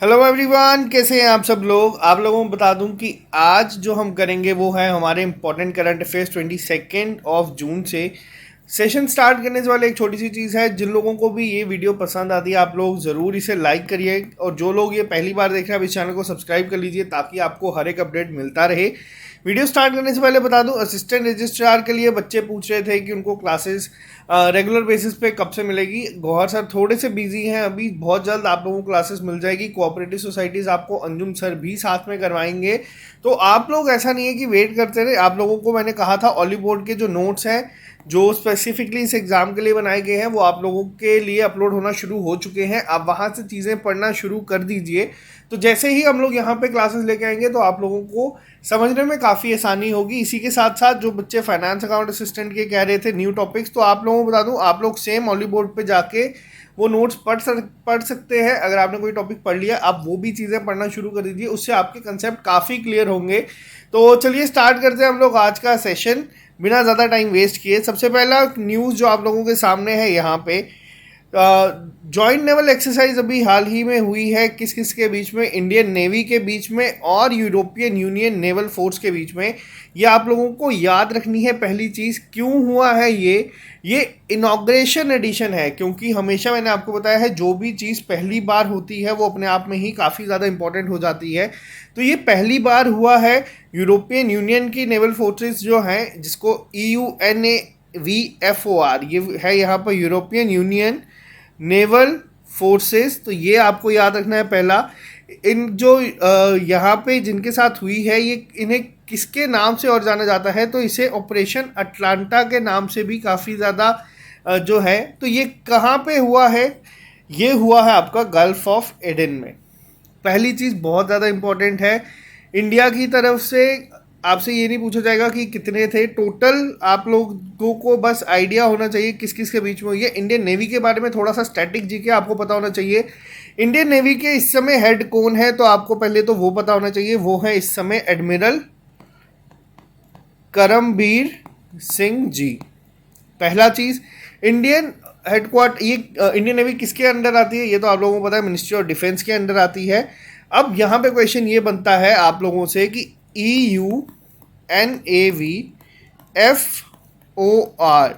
Hello everyone, कैसे हैं आप सब लोग। आप लोगों को बता दूं कि आज जो हम करेंगे वो है हमारे इंपॉर्टेंट करंट अफेयर्स 22 जून से सेशन स्टार्ट करने से वाले एक छोटी सी चीज़ है। जिन लोगों को भी ये वीडियो पसंद आती है आप लोग ज़रूर इसे लाइक करिए, और जो लोग ये पहली बार देख रहे हैं आप इस चैनल को सब्सक्राइब कर लीजिए ताकि आपको हर एक अपडेट मिलता रहे। वीडियो स्टार्ट करने से पहले बता दूं, असिस्टेंट रजिस्ट्रार के लिए बच्चे पूछ रहे थे कि उनको क्लासेस रेगुलर बेसिस पे कब से मिलेगी। गौहर सर थोड़े से बिजी हैं, अभी बहुत जल्द आप लोगों को क्लासेस मिल जाएगी। कोऑपरेटिव सोसाइटीज़ आपको अंजुम सर भी साथ में करवाएंगे, तो आप लोग ऐसा नहीं है कि वेट करते रहे। आप लोगों को मैंने कहा था ऑली बोर्ड के जो नोट्स हैं जो स्पेसिफिकली इस एग्ज़ाम के लिए बनाए गए हैं वो आप लोगों के लिए अपलोड होना शुरू हो चुके हैं। आप वहाँ से चीज़ें पढ़ना शुरू कर दीजिए, तो जैसे ही हम लोग यहाँ पे क्लासेस लेके आएंगे तो आप लोगों को समझने में काफ़ी आसानी होगी। इसी के साथ साथ जो बच्चे फाइनेंस अकाउंट असिस्टेंट के कह रहे थे न्यू टॉपिक्स, तो आप लोगों को बता दूं आप लोग सेम ऑली बोर्ड पे जाके वो नोट्स पढ़ सकते हैं। अगर आपने कोई टॉपिक पढ़ लिया आप वो भी चीज़ें पढ़ना शुरू कर दीजिए, उससे आपके कंसेप्ट काफ़ी क्लियर होंगे। तो चलिए स्टार्ट करते हैं हम लोग आज का सेशन बिना ज़्यादा टाइम वेस्ट किए। सबसे पहला न्यूज़ जो आप लोगों के सामने है यहाँ पे, जॉइंट नेवल एक्सरसाइज अभी हाल ही में हुई है किस किस के बीच में, इंडियन नेवी के बीच में और यूरोपियन यूनियन नेवल फोर्स के बीच में। ये आप लोगों को याद रखनी है। पहली चीज़ क्यों हुआ है ये इनॉग्रेशन एडिशन है, क्योंकि हमेशा मैंने आपको बताया है जो भी चीज़ पहली बार होती है वो अपने आप में ही काफ़ी ज़्यादा इंपॉर्टेंट हो जाती है। तो ये पहली बार हुआ है यूरोपियन यूनियन की नेवल फोर्सेस जो हैं, जिसको EUNAVFOR ये है यहाँ पर यूरोपियन यूनियन नेवल फोर्सेस। तो ये आपको याद रखना है पहला। इन जो यहाँ पे जिनके साथ हुई है ये इन्हें किसके नाम से और जाना जाता है, तो इसे ऑपरेशन अटलांटा के नाम से भी काफ़ी ज़्यादा जो है। तो ये कहाँ पे हुआ है, ये हुआ है आपका गल्फ ऑफ एडन में। पहली चीज़ बहुत ज़्यादा इंपॉर्टेंट है। इंडिया की तरफ से आपसे ये नहीं पूछा जाएगा कि कितने थे टोटल, आप लोगों को बस आइडिया होना चाहिए किस किस के बीच में हुई है। इंडियन नेवी के बारे में थोड़ा सा स्टैटिक जीके आपको पता होना चाहिए। इंडियन नेवी के इस समय हेड कौन है, तो आपको पहले तो वो पता होना चाहिए। वो है इस समय एडमिरल करमबीर सिंह जी। पहला चीज़, इंडियन हेडक्वार्टर, ये इंडियन नेवी किसके अंडर आती है ये तो आप लोगों को पता है, मिनिस्ट्री ऑफ डिफेंस के अंडर आती है। अब यहाँ पे क्वेश्चन ये बनता है आप लोगों से कि EUNAVFOR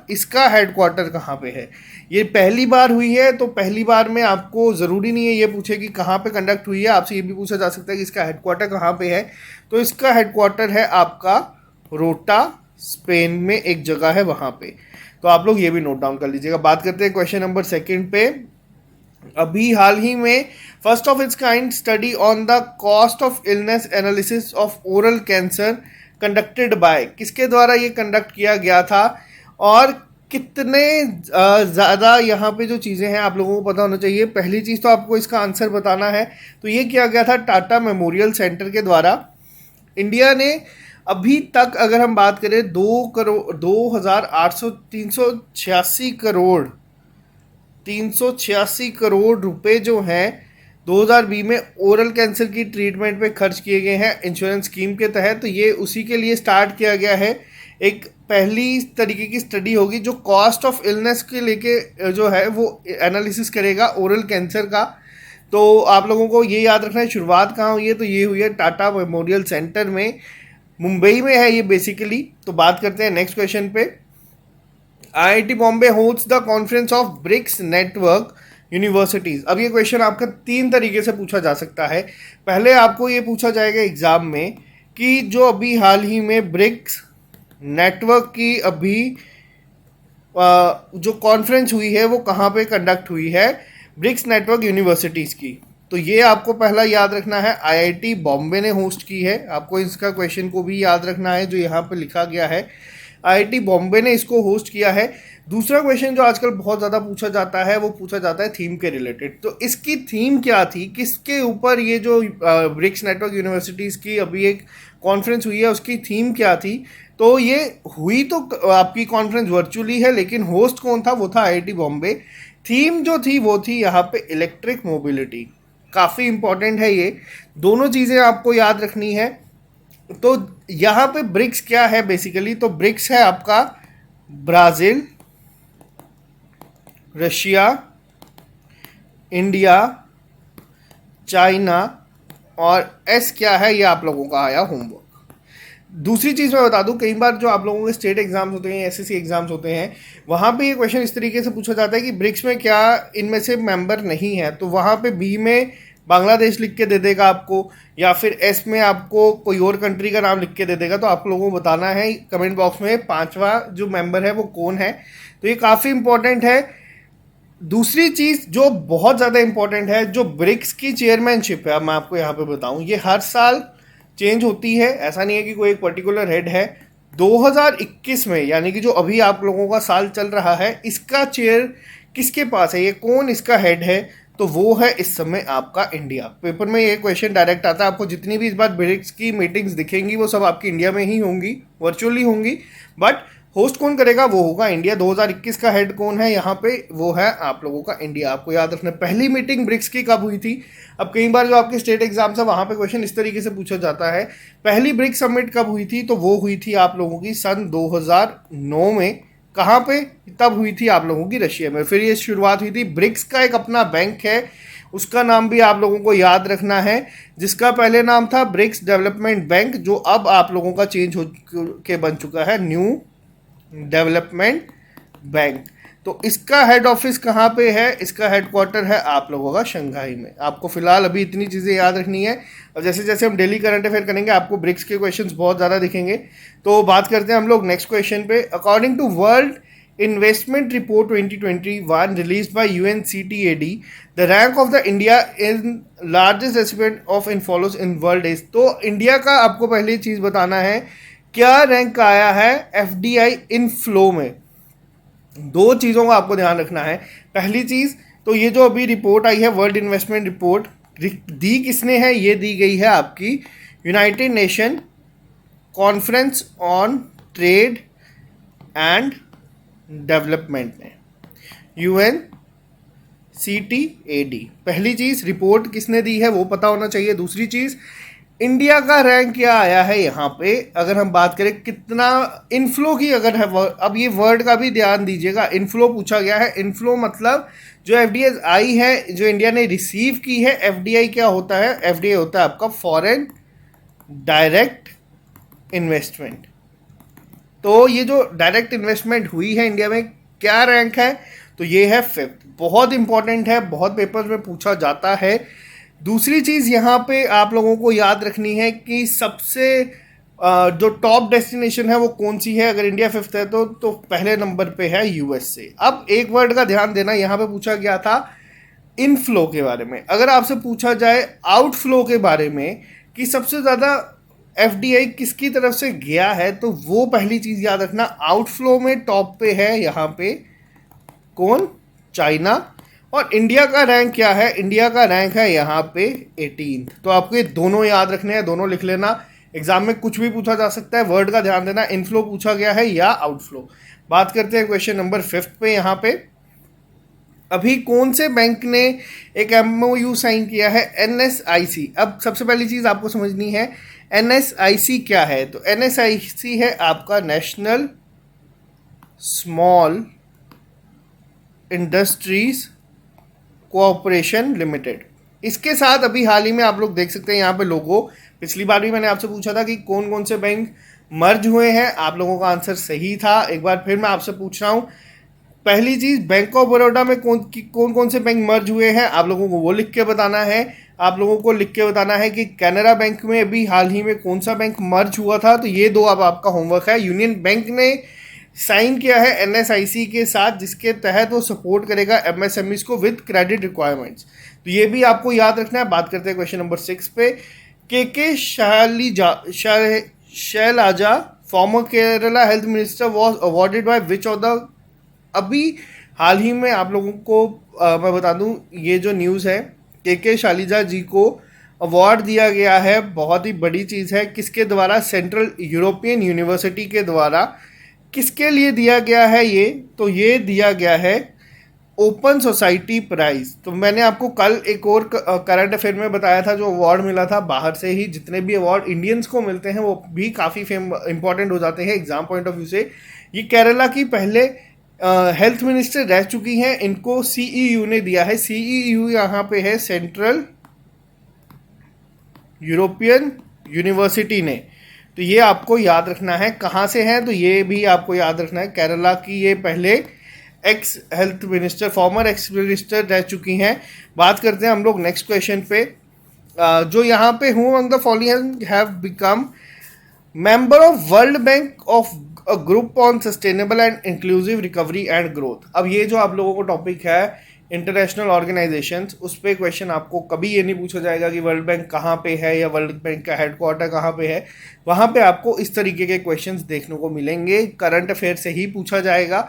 इसका हेडक्वार्टर कहाँ पे है। ये पहली बार हुई है, तो पहली बार में आपको ज़रूरी नहीं है ये पूछे कि कहाँ पे कंडक्ट हुई है, आपसे ये भी पूछा जा सकता है कि इसका हेडक्वार्टर कहाँ पे है। तो इसका हेडक्वार्टर है आपका रोटा, स्पेन में एक जगह है वहाँ पे। तो आप लोग ये भी नोट डाउन कर लीजिएगा। बात करते हैं क्वेश्चन नंबर सेकंड पे। अभी हाल ही में first of its kind study on the cost of illness analysis of oral cancer conducted by, किसके द्वारा ये कंडक्ट किया गया था और कितने ज़्यादा यहाँ पे जो चीज़ें हैं आप लोगों को पता होना चाहिए। पहली चीज़ तो आपको इसका आंसर बताना है। तो ये किया गया था टाटा मेमोरियल सेंटर के द्वारा। इंडिया ने अभी तक अगर हम बात करें 386 करोड़ रुपए जो हैं 2020 में ओरल कैंसर की ट्रीटमेंट पे खर्च किए गए हैं इंश्योरेंस स्कीम के तहत। तो ये उसी के लिए स्टार्ट किया गया है। एक पहली तरीके की स्टडी होगी जो कॉस्ट ऑफ इलनेस के लेके जो है वो एनालिसिस करेगा ओरल कैंसर का। तो आप लोगों को ये याद रखना है शुरुआत कहाँ हुई है, तो ये हुई है टाटा मेमोरियल सेंटर में, मुंबई में है ये बेसिकली। तो बात करते हैं नेक्स्ट क्वेश्चन पे। IIT Bombay host the conference of BRICS network universities. अब ये क्वेश्चन आपका तीन तरीके से पूछा जा सकता है। पहले आपको ये पूछा जाएगा एग्ज़ाम में कि जो अभी हाल ही में ब्रिक्स नेटवर्क की अभी जो कॉन्फ्रेंस हुई है वो कहाँ पे कंडक्ट हुई है, ब्रिक्स नेटवर्क यूनिवर्सिटीज़ की। तो ये आपको पहला याद रखना है, IIT बॉम्बे ने होस्ट की है। आपको इसका क्वेश्चन को भी याद रखना है जो यहाँ पे लिखा गया है, IIT बॉम्बे ने इसको होस्ट किया है। दूसरा क्वेश्चन जो आजकल बहुत ज़्यादा पूछा जाता है वो पूछा जाता है थीम के रिलेटेड। तो इसकी थीम क्या थी, किसके ऊपर ये जो ब्रिक्स नेटवर्क यूनिवर्सिटीज़ की अभी एक कॉन्फ्रेंस हुई है उसकी थीम क्या थी। तो ये हुई तो आपकी कॉन्फ्रेंस वर्चुअली है, लेकिन होस्ट कौन था, वो था IIT बॉम्बे। थीम जो थी वो थी यहाँ पे इलेक्ट्रिक मोबिलिटी। काफ़ी इंपॉर्टेंट है ये, दोनों चीज़ें आपको याद रखनी है। तो यहाँ पे ब्रिक्स क्या है बेसिकली, तो ब्रिक्स है आपका ब्राज़ील, रशिया, इंडिया, चाइना, और एस क्या है, ये आप लोगों का आया होमवर्क। दूसरी चीज़ मैं बता दूं, कई बार जो आप लोगों के स्टेट एग्जाम्स होते हैं, एसएससी एग्जाम्स होते हैं, वहाँ पे ये क्वेश्चन इस तरीके से पूछा जाता है कि ब्रिक्स में क्या इनमें से मेंबर नहीं है, तो वहाँ पे बी में बांग्लादेश लिख के दे देगा आपको, या फिर एस में आपको कोई और कंट्री का नाम लिख के दे देगा। तो आप लोगों को बताना है कमेंट बॉक्स में पांचवा जो मेंबर है वो कौन है। तो ये काफ़ी इंपॉर्टेंट है। दूसरी चीज़ जो बहुत ज़्यादा इंपॉर्टेंट है, जो ब्रिक्स की चेयरमैनशिप है, अब मैं आपको यहाँ पे बताऊँ, ये हर साल चेंज होती है, ऐसा नहीं है कि कोई एक पर्टिकुलर हेड है। 2021 में, यानी कि जो अभी आप लोगों का साल चल रहा है, इसका चेयर किसके पास है, ये कौन इसका हेड है, तो वो है इस समय आपका इंडिया। पेपर में ये क्वेश्चन डायरेक्ट आता है, आपको जितनी भी इस बार ब्रिक्स की मीटिंग्स दिखेंगी वो सब आपकी इंडिया में ही होंगी, वर्चुअली होंगी, बट होस्ट कौन करेगा, वो होगा इंडिया। 2021 का हेड कौन है यहाँ पे, वो है आप लोगों का इंडिया। आपको याद रखना, पहली मीटिंग ब्रिक्स की कब हुई थी। अब कई बार जो आपके स्टेट एग्जाम्स है वहाँ पे क्वेश्चन इस तरीके से पूछा जाता है, पहली ब्रिक्स समिट कब हुई थी, तो वो हुई थी आप लोगों की सन 2009 में। कहाँ पे, तब हुई थी आप लोगों की रशिया में। फिर ये शुरुआत हुई थी। ब्रिक्स का एक अपना बैंक है, उसका नाम भी आप लोगों को याद रखना है, जिसका पहले नाम था ब्रिक्स डेवलपमेंट बैंक, जो अब आप लोगों का चेंज हो के बन चुका है न्यू डेवलपमेंट बैंक। तो इसका हेड ऑफिस कहाँ पे है, इसका हेडक्वार्टर है आप लोगों का शंघाई में। आपको फिलहाल अभी इतनी चीज़ें याद रखनी है, और जैसे जैसे हम डेली करंट अफेयर करेंगे आपको ब्रिक्स के क्वेश्चंस बहुत ज़्यादा दिखेंगे। तो बात करते हैं हम लोग नेक्स्ट क्वेश्चन पे। According to world investment report 2021 release by UNCTAD, the rank of the India in largest recipient of inflows in world is. तो इंडिया का आपको पहली चीज़ बताना है, क्या रैंक आया है FDI इनफ्लो में। दो चीज़ों का आपको ध्यान रखना है। पहली चीज़ तो ये जो अभी रिपोर्ट आई है वर्ल्ड इन्वेस्टमेंट रिपोर्ट, दी किसने है, ये दी गई है आपकी United nation conference on trade and development ने, UNCTAD। पहली चीज़ रिपोर्ट किसने दी है वो पता होना चाहिए। दूसरी चीज़ इंडिया का रैंक क्या आया है यहाँ पे। अगर हम बात करें कितना इनफ्लो की, अगर है अब ये वर्ड का भी ध्यान दीजिएगा, इनफ्लो पूछा गया है। इनफ्लो मतलब जो FDI आई है, जो इंडिया ने रिसीव की है। FDI क्या होता है, FDI होता है आपका फॉरेन डायरेक्ट इन्वेस्टमेंट। तो ये जो डायरेक्ट इन्वेस्टमेंट हुई है इंडिया में, क्या रैंक है, तो ये है 5th। बहुत इंपॉर्टेंट है, बहुत पेपर्स में पूछा जाता है। दूसरी चीज़ यहाँ पे आप लोगों को याद रखनी है कि सबसे जो टॉप डेस्टिनेशन है वो कौन सी है। अगर इंडिया 5th है तो पहले नंबर पे है USA। अब एक वर्ड का ध्यान देना, यहाँ पे पूछा गया था इनफ्लो के बारे में। अगर आपसे पूछा जाए आउटफ्लो के बारे में कि सबसे ज़्यादा FDI किसकी तरफ से गया है, तो वो पहली चीज़ याद रखना, आउटफ्लो में टॉप पे है यहाँ पे कौन, चाइना। और इंडिया का रैंक क्या है, इंडिया का रैंक है यहाँ पे 18th। तो आपको ये दोनों याद रखने हैं, दोनों लिख लेना। एग्जाम में कुछ भी पूछा जा सकता है, वर्ड का ध्यान देना, इनफ्लो पूछा गया है या आउटफ्लो। बात करते हैं क्वेश्चन नंबर 5 पे। यहाँ पे अभी कौन से बैंक ने एक MOU साइन किया है, NSIC। अब सबसे पहली चीज़ आपको समझनी है NSIC क्या है। तो NSIC है आपका national small industries cooperation limited. इसके साथ अभी हाल ही में आप लोग देख सकते हैं यहाँ पे लोगो। पिछली बार भी मैंने आपसे पूछा था कि कौन कौन से बैंक मर्ज हुए हैं, आप लोगों का आंसर सही था। एक बार फिर मैं आपसे पूछ रहा हूँ, पहली चीज़ बैंक ऑफ बड़ौदा में कौन कौन से बैंक मर्ज हुए हैं, आप लोगों को वो लिख के बताना है। आप लोगों को लिख के बताना है कि कैनरा बैंक में अभी हाल ही में कौन सा बैंक मर्ज हुआ था। तो ये दो अब आपका होमवर्क है। यूनियन बैंक ने साइन किया है NSIC के साथ, जिसके तहत वो सपोर्ट करेगा MSMEs को विद क्रेडिट रिक्वायरमेंट्स। तो ये भी आपको याद रखना है। बात करते हैं क्वेश्चन नंबर 6 पे। K Shailaja former Kerala health minister was awarded by which of the. अभी हाल ही में आप लोगों को मैं बता दूं, ये जो न्यूज़ है, के शैलजा जी को अवार्ड दिया गया है। बहुत ही बड़ी चीज़ है। किसके द्वारा, सेंट्रल यूरोपियन यूनिवर्सिटी के द्वारा। किसके लिए दिया गया है ये, तो ये दिया गया है ओपन सोसाइटी प्राइज। तो मैंने आपको कल एक और करंट अफेयर में बताया था, जो अवार्ड मिला था बाहर से ही। जितने भी अवार्ड इंडियंस को मिलते हैं वो भी काफ़ी इंपॉर्टेंट हो जाते हैं एग्जाम पॉइंट ऑफ व्यू से। ये केरला की पहले हेल्थ मिनिस्टर रह चुकी हैं, इनको CEU ने दिया है। CEU यहाँ पे है सेंट्रल यूरोपियन यूनिवर्सिटी ने। तो ये आपको याद रखना है। कहाँ से हैं तो ये भी आपको याद रखना है। केरला की ये पहले x health minister, farmer ex minister रह चुकी हैं। बात करते हैं हम लोग नेक्स्ट क्वेश्चन पे। जो यहाँ पे हूँ among the following have become member of world bank of a group on sustainable and inclusive recovery and growth. अब ये जो आप लोगों को टॉपिक है इंटरनेशनल ऑर्गेनाइजेशंस, उस पर क्वेश्चन आपको कभी ये नहीं पूछा जाएगा कि वर्ल्ड बैंक कहाँ पे है या वर्ल्ड बैंक का हेडक्वार्टर कहाँ पे है। वहाँ पे आपको इस तरीके के क्वेश्चंस देखने को मिलेंगे। करंट अफेयर से ही पूछा जाएगा।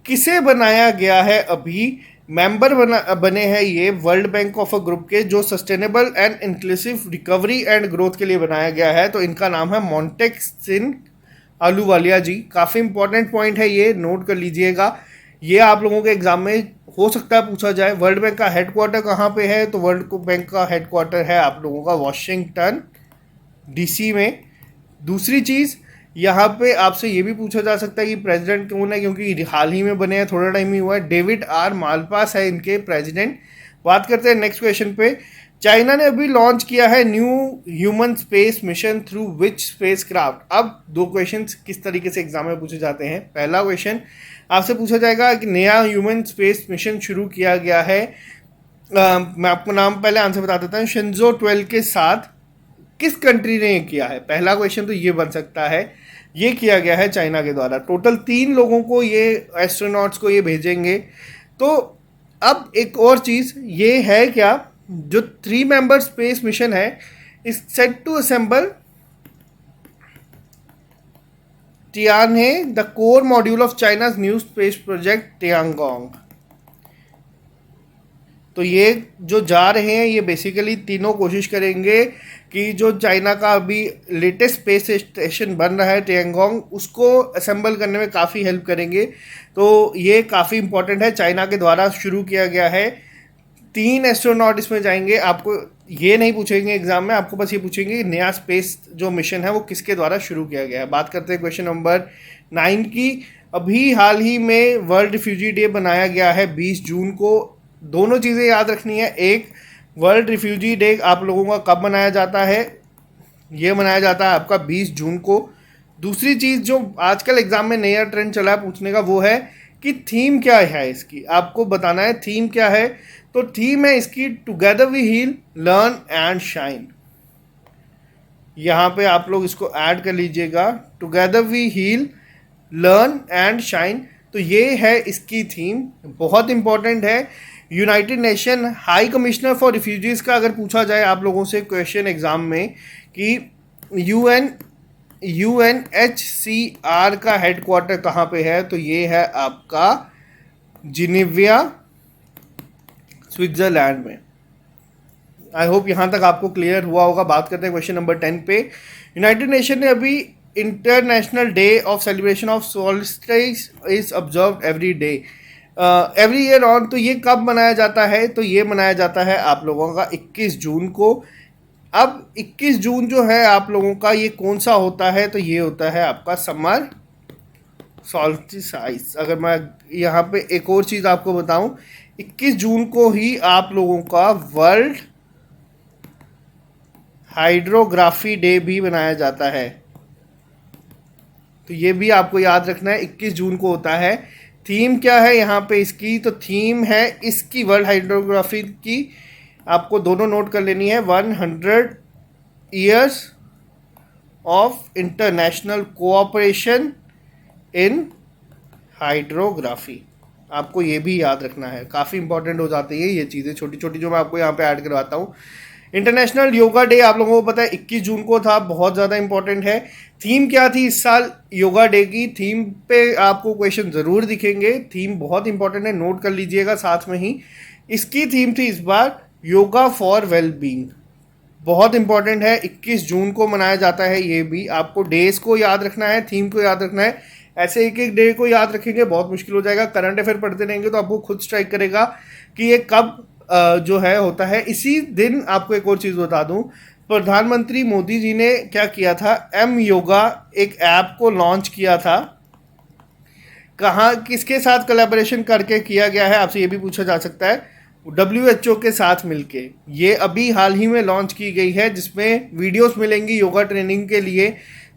किसे बनाया गया है, अभी मेंबर बने हैं ये world bank of a group के, जो sustainable and inclusive recovery and growth के लिए बनाया गया है। तो इनका नाम है मोंटेक सिंह अहलूवालिया जी। काफ़ी इंपॉर्टेंट पॉइंट है, ये नोट कर लीजिएगा। ये आप लोगों के एग्जाम में हो सकता है पूछा जाए। वर्ल्ड बैंक का हेडक्वार्टर कहाँ पे है, तो वर्ल्ड बैंक का हेडक्वार्टर है आप लोगों का वॉशिंगटन डीसी में। दूसरी चीज़, यहाँ पे आपसे ये भी पूछा जा सकता है कि प्रेसिडेंट कौन है, क्योंकि हाल ही में बने हैं, थोड़ा टाइम ही हुआ है। डेविड आर मालपास है इनके प्रेसिडेंट। बात करते हैं नेक्स्ट क्वेश्चन पे। चाइना ने अभी लॉन्च किया है new human space mission through which space craft. अब दो क्वेश्चन किस तरीके से एग्जाम में पूछे जाते हैं। पहला क्वेश्चन आपसे पूछा जाएगा कि नया ह्यूमन स्पेस मिशन शुरू किया गया है, मैं आपको नाम पहले आंसर बता देता हूँ, शिंजो 12 के साथ किस कंट्री ने ये किया है। पहला क्वेश्चन तो ये बन सकता है, ये किया गया है चाइना के द्वारा। टोटल 3 लोगों को ये एस्ट्रोनॉट्स को ये भेजेंगे। तो अब एक और चीज़ ये है क्या, जो 3 मेंबर स्पेस मिशन है is set to assemble Tianhe the core module of China's new space project Tiangong. तो ये जो जा रहे हैं ये बेसिकली तीनों कोशिश करेंगे कि जो चाइना का अभी लेटेस्ट स्पेस स्टेशन बन रहा है टियांगोंग, उसको असेंबल करने में काफ़ी हेल्प करेंगे। तो ये काफ़ी इंपॉर्टेंट है, चाइना के द्वारा शुरू किया गया है। 3 एस्ट्रोनॉट इसमें जाएंगे। आपको ये नहीं पूछेंगे एग्जाम में, आपको बस ये पूछेंगे नया स्पेस जो मिशन है वो किसके द्वारा शुरू किया गया है। बात करते हैं क्वेश्चन नंबर 9 की। अभी हाल ही में वर्ल्ड रिफ्यूजी डे बनाया गया है 20 जून को। दोनों चीज़ें याद रखनी है। एक, वर्ल्ड रिफ्यूजी डे आप लोगों का कब मनाया जाता है, ये मनाया जाता है आपका 20 जून को। दूसरी चीज़ जो आजकल एग्जाम में नया ट्रेंड चला है पूछने का, वो है कि थीम क्या है इसकी, आपको बताना है थीम क्या है। तो थीम है इसकी together we heal learn and shine. यहाँ पे आप लोग इसको ऐड कर लीजिएगा, together we heal learn and shine. तो ये है इसकी थीम, बहुत इंपॉर्टेंट है। United nation high commissioner for refugees का अगर पूछा जाए आप लोगों से क्वेश्चन एग्जाम में कि UNHCR का हेडक्वार्टर कहाँ पे है, तो ये है आपका जिनेविया स्विट्ज़रलैंड में। आई होप यहाँ तक आपको क्लियर हुआ होगा। बात करते हैं क्वेश्चन नंबर 10 पे। यूनाइटेड नेशन ने अभी international day of celebration of solstice is observed every day every year on. तो ये कब मनाया जाता है, तो ये मनाया जाता है आप लोगों का 21 जून को। अब 21 जून जो है आप लोगों का ये कौन सा होता है, तो ये होता है आपका समर सॉल्स्टिस। अगर मैं यहाँ पे एक और चीज़ आपको बताऊं, 21 जून को ही आप लोगों का वर्ल्ड हाइड्रोग्राफी डे भी मनाया जाता है। तो ये भी आपको याद रखना है, 21 जून को होता है। थीम क्या है यहाँ पे इसकी, तो थीम है इसकी वर्ल्ड हाइड्रोग्राफी की, आपको दोनों नोट कर लेनी है। 100 years of international cooperation in hydrography. आपको ये भी याद रखना है, काफ़ी इंपॉर्टेंट हो जाती है ये चीज़ें छोटी छोटी जो मैं आपको यहाँ पे ऐड करवाता हूँ। इंटरनेशनल योगा डे आप लोगों को पता है 21 जून को था, बहुत ज़्यादा इंपॉर्टेंट है। थीम क्या थी इस साल योगा डे की, थीम पे आपको क्वेश्चन ज़रूर दिखेंगे। थीम बहुत इंपॉर्टेंट है, नोट कर लीजिएगा साथ में ही। इसकी थीम थी इस बार योगा फॉर वेल बींग, बहुत इंपॉर्टेंट है। 21 जून को मनाया जाता है। ये भी आपको डेज को याद रखना है, थीम को याद रखना है। ऐसे एक एक डे को याद रखेंगे बहुत मुश्किल हो जाएगा। करंट अफेयर पढ़ते रहेंगे तो आपको खुद स्ट्राइक करेगा कि ये कब जो है होता है। इसी दिन आपको एक और चीज़ बता दूं, प्रधानमंत्री मोदी जी ने क्या किया था, एम योगा एक ऐप को लॉन्च किया था। कहाँ किसके साथ कोलैबोरेशन करके किया गया है, आपसे ये भी पूछा जा सकता है। WHO के साथ मिलके। ये अभी हाल ही में लॉन्च की गई है, जिसमें वीडियोस मिलेंगी योगा ट्रेनिंग के लिए,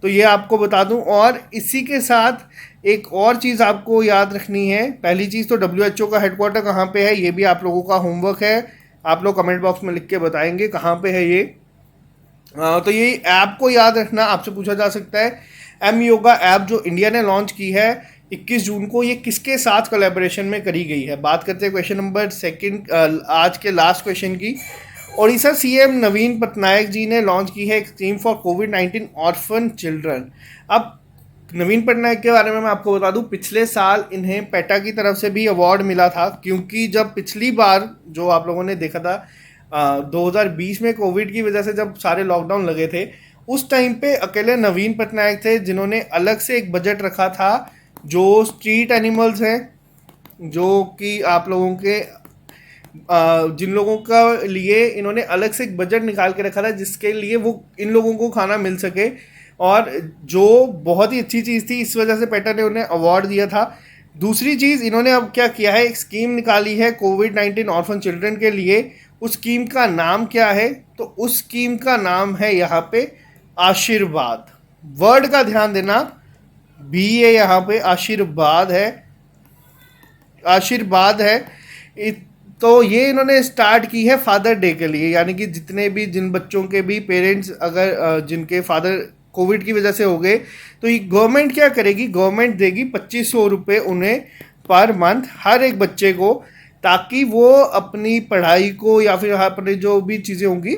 तो ये आपको बता दूं। और इसी के साथ एक और चीज़ आपको याद रखनी है। पहली चीज़ तो WHO का हेडक्वार्टर कहाँ पे है, ये भी आप लोगों का होमवर्क है। आप लोग कमेंट बॉक्स में लिख के बताएंगे कहाँ पे है ये। तो ये ऐप को याद रखना, आपसे पूछा जा सकता है एम योगा ऐप जो इंडिया ने लॉन्च की है 21 जून को, ये किसके साथ कोलैबोरेशन में करी गई है। बात करते हैं क्वेश्चन नंबर सेकंड, आज के लास्ट क्वेश्चन की। ओडिशा सीएम नवीन पटनायक जी ने लॉन्च की है एक scheme for covid orphan children. अब नवीन पटनायक के बारे में मैं आपको बता दूं, पिछले साल इन्हें पेटा की तरफ से भी अवार्ड मिला था, क्योंकि जब पिछली बार जो आप लोगों ने देखा था 2020 में कोविड की वजह से जब सारे लॉकडाउन लगे थे, उस टाइम पे अकेले नवीन पटनायक थे जिन्होंने अलग से एक बजट रखा था जो स्ट्रीट एनिमल्स हैं, जो कि आप लोगों के जिन लोगों का लिए इन्होंने अलग से एक बजट निकाल के रखा था जिसके लिए वो इन लोगों को खाना मिल सके, और जो बहुत ही अच्छी चीज़ थी, इस वजह से पेटा ने उन्हें अवार्ड दिया था। दूसरी चीज़, इन्होंने अब क्या किया है, एक स्कीम निकाली है कोविड-19 ऑर्फन चिल्ड्रन के लिए। उस स्कीम का नाम क्या है, तो उस स्कीम का नाम है यहाँ पे आशीर्वाद। वर्ड का ध्यान देना, बी ए यहाँ पे आशीर्वाद है, आशीर्वाद है। तो ये इन्होंने स्टार्ट की है फादर डे के लिए, यानी कि जितने भी जिन बच्चों के भी पेरेंट्स अगर जिनके फादर कोविड की वजह से हो गए, तो ये गवर्नमेंट क्या करेगी, गवर्नमेंट देगी 2500 रुपये उन्हें पर मंथ हर एक बच्चे को, ताकि वो अपनी पढ़ाई को या फिर अपने जो भी चीज़ें होंगी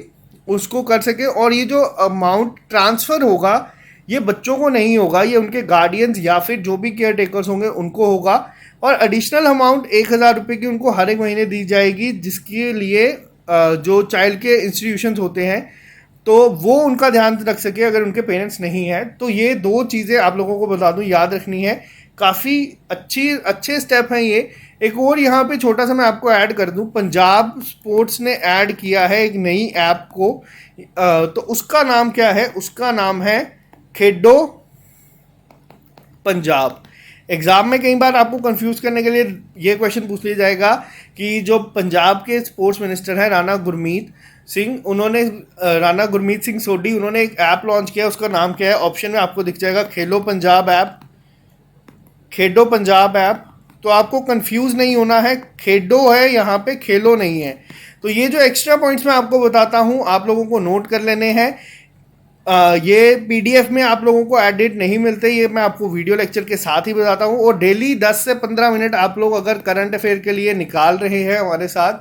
उसको कर सके। और ये जो अमाउंट ट्रांसफ़र होगा ये बच्चों को नहीं होगा, ये उनके गार्डियंस या फिर जो भी केयर टेकर्स होंगे उनको होगा। और एडिशनल अमाउंट 1000 रुपये की उनको हर एक महीने दी जाएगी, जिसके लिए जो चाइल्ड के इंस्टीट्यूशंस होते हैं तो वो उनका ध्यान रख सके अगर उनके पेरेंट्स नहीं हैं। तो ये दो चीज़ें आप लोगों को बता दूं, याद रखनी है। काफ़ी अच्छे स्टेप हैं ये। एक और यहाँ पे छोटा सा मैं आपको ऐड कर दूं, पंजाब स्पोर्ट्स ने ऐड किया है एक नई ऐप को, तो उसका नाम क्या है, उसका नाम है खेडो पंजाब। एग्जाम में कई बार आपको कंफ्यूज करने के लिए ये क्वेश्चन पूछ लिया जाएगा कि जो पंजाब के स्पोर्ट्स मिनिस्टर हैं राणा गुरमीत सिंह, उन्होंने राणा गुरमीत सिंह सोडी, उन्होंने एक ऐप लॉन्च किया, उसका नाम क्या है, ऑप्शन में आपको दिख जाएगा खेलो पंजाब ऐप, खेडो पंजाब ऐप। तो आपको कंफ्यूज नहीं होना है, खेडो है यहाँ पे, खेलो नहीं है। तो ये जो एक्स्ट्रा पॉइंट्स मैं आपको बताता हूँ आप लोगों को नोट कर लेने हैं। ये पीडीएफ में आप लोगों को एडिट नहीं मिलते, ये मैं आपको वीडियो लेक्चर के साथ ही बताता हूँ। और डेली 10 से 15 मिनट आप लोग अगर करंट अफेयर के लिए निकाल रहे हैं हमारे साथ,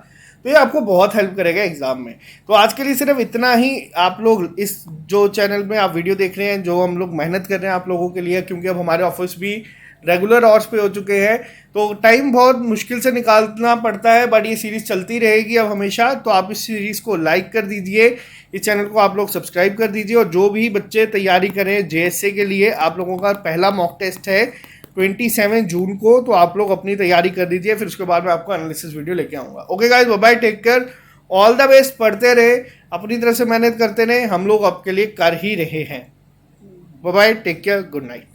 तो ये आपको बहुत हेल्प करेगा एग्जाम में। तो आज के लिए सिर्फ इतना ही। आप लोग इस जो चैनल में आप वीडियो देख रहे हैं, जो हम लोग मेहनत कर रहे हैं आप लोगों के लिए, क्योंकि अब हमारे ऑफिस भी रेगुलर आवर्स पे हो चुके हैं, तो टाइम बहुत मुश्किल से निकालना पड़ता है, बट ये सीरीज़ चलती रहेगी अब हमेशा। तो आप इस सीरीज़ को लाइक कर दीजिए, इस चैनल को आप लोग सब्सक्राइब कर दीजिए। और जो भी बच्चे तैयारी करें जेएसए के लिए, आप लोगों का पहला मॉक टेस्ट है 27 जून को, तो आप लोग अपनी तैयारी कर दीजिए, फिर उसके बाद मैं आपको एनालिसिस वीडियो लेके आऊँगा। Okay guys, bye bye, take care, all the best. पढ़ते रहे, अपनी तरफ से मेहनत करते रहे, हम लोग आपके लिए कर ही रहे हैं। Bye bye, take care, good night.